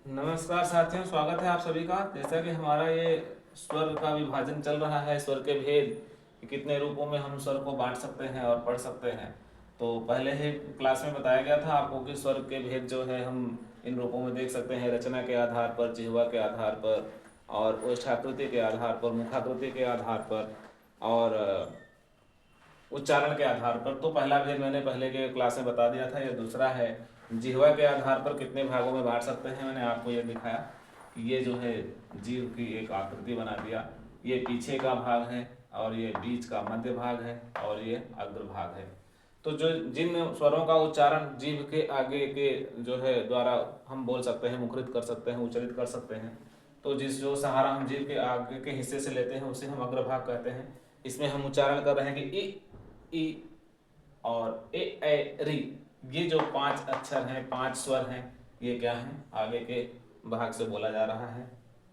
नमस्कार साथियों, स्वागत है आप सभी का। जैसा कि हमारा ये स्वर का विभाजन चल रहा है, स्वर के भेद कि कितने रूपों में हम स्वर को बांट सकते हैं और पढ़ सकते हैं। तो पहले ही क्लास में बताया गया था आपको कि स्वर के भेद जो है हम इन रूपों में देख सकते हैं: रचना के आधार पर, जिह्वा के आधार पर, और ओष्ठाकृति के आधार पर, मुखाकृति के आधार पर, और उच्चारण के आधार पर। तो पहला भेद मैंने पहले के क्लास में बता दिया था। यह दूसरा है, जिह्वा के आधार पर कितने भागों में बांट सकते हैं। मैंने आपको यह दिखाया कि ये जो है जीव की एक आकृति बना दिया। ये पीछे का भाग है, और ये बीच का मध्य भाग है, और ये अग्र भाग है। तो जो जिन स्वरों का उच्चारण जीभ के आगे के जो है द्वारा हम बोल सकते हैं, मुखरित कर सकते हैं, उच्चारित कर सकते हैं, तो जिस जो सहारा हम जीभ के आगे के हिस्से से लेते हैं उसे हम अग्रभाग कहते हैं। इसमें हम उच्चारण कर रहे हैं कि ई और ए री, ये जो 5 अक्षर हैं, 5 स्वर हैं, ये क्या हैं, आगे के भाग से बोला जा रहा है।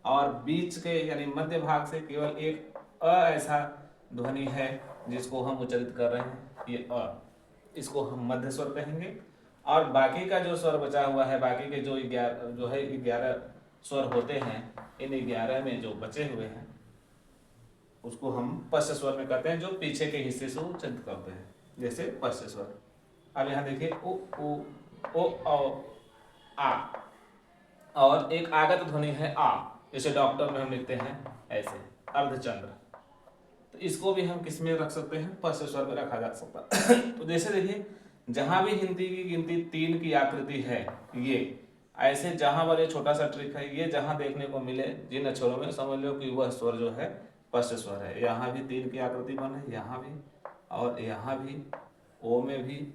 और बीच के यानी मध्य भाग से केवल एक ऐसा ध्वनि है जिसको हम उच्चारित कर रहे हैं, ये इसको हम मध्य स्वर कहेंगे। और बाकी का जो स्वर बचा हुआ है, बाकी के जो 11 स्वर होते हैं, इन 11 में जो बचे हुए हैं उसको हम पश्च स्वर में कहते हैं, जो पीछे के हिस्से से उच्चारित करते हैं, जैसे पश्च स्वर। अब यहाँ देखिए उ उ ओ आ, और एक आगत ध्वनि है आ, जैसे डॉक्टर में हम लिखते हैं ऐसे अर्धचंद्र। तो इसको भी हम किस में रख सकते हैं, पश्च स्वर में रखा जा सकता है। तो जैसे देखिए, जहां भी हिंदी की गिनती 3 की आकृति है, ये ऐसे जहां पर ये छोटा सा ट्रिक है, ये जहां देखने को मिले जिन अक्षरों में, समझ लो कि वह स्वर जो है पश्च स्वर है। यहाँ भी 3 की आकृति बने, यहाँ भी, और यहाँ भी, ओ में भी,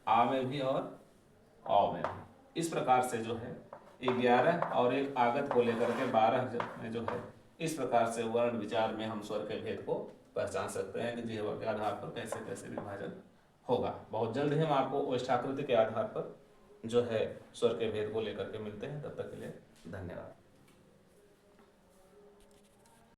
आ में भी, और औ में भी। इस प्रकार से जो है 11 और एक आगत को लेकर के 12 में जो है, इस प्रकार से वर्ण विचार में हम स्वर के भेद को पहचान सकते हैं कि जिह्वा के आधार पर कैसे कैसे विभाजन होगा। बहुत जल्द ही हम आपको ओष्ठाकृति के आधार पर जो है स्वर के भेद को लेकर के मिलते हैं। तब तक के लिए धन्यवाद।